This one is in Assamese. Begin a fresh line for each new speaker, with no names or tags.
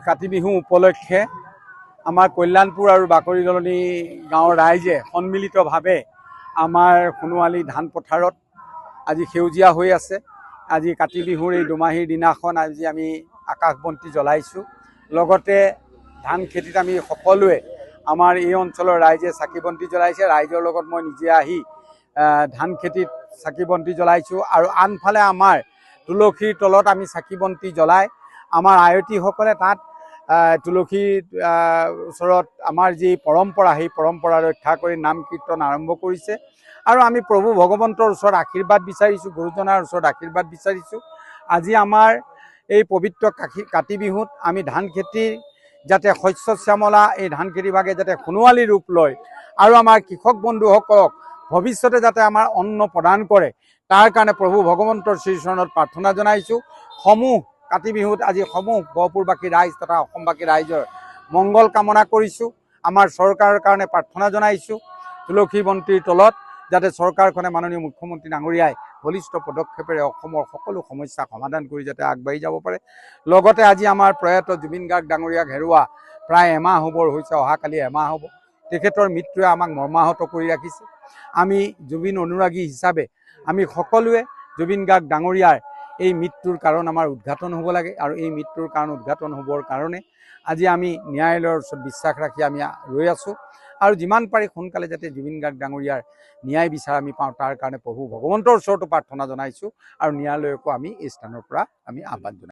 কাতি বিহু উপলক্ষে আমাৰ কল্যাণপুৰ আৰু বাকৰি দলনি গাঁৱৰ ৰাইজে সন্মিলিতভাৱে আমাৰ সোণোৱালী ধান পথাৰত আজি সেউজীয়া হৈ আছে। আজি কাতি বিহুৰ এই দুমাহীৰ দিনাখন আজি আমি আকাশবন্তি জ্বলাইছোঁ। লগতে ধান খেতিত আমি সকলোৱে আমাৰ এই অঞ্চলৰ ৰাইজে চাকি বন্তি জ্বলাইছে। ৰাইজৰ লগত মই নিজে আহি ধান খেতিত চাকি বন্তি জ্বলাইছোঁ। আৰু আনফালে আমাৰ তুলসীৰ তলত আমি চাকি বন্তি জ্বলাই আমাৰ আয়তীসকলে তাত তুলসীৰ ওচৰত আমাৰ যি পৰম্পৰা সেই পৰম্পৰা ৰক্ষা কৰি নাম কীৰ্তন আৰম্ভ কৰিছে। আৰু আমি প্ৰভু ভগৱন্তৰ ওচৰত আশীৰ্বাদ বিচাৰিছোঁ, গুৰুজনাৰ ওচৰত আশীৰ্বাদ বিচাৰিছোঁ। আজি আমাৰ এই পবিত্ৰ কাতি বিহুত আমি ধান খেতিৰ যাতে শস্য শ্যামলা এই ধান খেতি ভাগে যাতে সোণোৱালী ৰূপ লয় আৰু আমাৰ কৃষক বন্ধুসকলক ভৱিষ্যতে যাতে আমাৰ অন্ন প্ৰদান কৰে, তাৰ কাৰণে প্ৰভু ভগৱন্তৰ শ্ৰীচৰণত প্ৰাৰ্থনা জনাইছোঁ। কাতি বিহুত আজি গহপুৰবাসী ৰাইজ তথা অসমবাসী ৰাইজৰ মংগল কামনা কৰিছোঁ। আমাৰ চৰকাৰৰ কাৰণে প্ৰাৰ্থনা জনাইছোঁ। তুলসী বন্তিৰ তলত যাতে চৰকাৰখনে মাননীয় মুখ্যমন্ত্ৰী ডাঙৰীয়াই বলিষ্ঠ পদক্ষেপেৰে অসমৰ সকলো সমস্যা সমাধান কৰি যাতে আগবাঢ়ি যাব পাৰে। লগতে আজি আমাৰ প্ৰয়াত জুবিন গাৰ্গ ডাঙৰীয়াক হেৰুওৱা প্ৰায় এমাহ হ'বৰ হৈছে, অহাকালি এমাহ হ'ব। তেখেতৰ মৃত্যুৱে আমাক মৰ্মাহত কৰি ৰাখিছে। আমি জুবিন অনুৰাগী হিচাপে আমি সকলোৱে জুবিন গাৰ্গ ডাঙৰীয়াৰ এই মৃত্যুৰ কাৰণ আমাৰ উদঘাটন হ'ব লাগে। আৰু এই মৃত্যুৰ কাৰণ উদঘাটন হ'বৰ কাৰণে আজি আমি ন্যায়ালয়ৰ ওচৰত বিশ্বাস ৰাখি আমি ৰৈ আছোঁ। আৰু যিমান পাৰি সোনকালে যাতে জুবিন গাৰ্গ ডাঙৰীয়াৰ ন্যায় বিচাৰ আমি পাওঁ, তাৰ কাৰণে প্ৰভু ভগৱন্তৰ ওচৰতো প্ৰাৰ্থনা জনাইছোঁ। আৰু ন্যায়ালয়কো আমি এই স্থানৰ পৰা আমি আহ্বান জনাইছোঁ।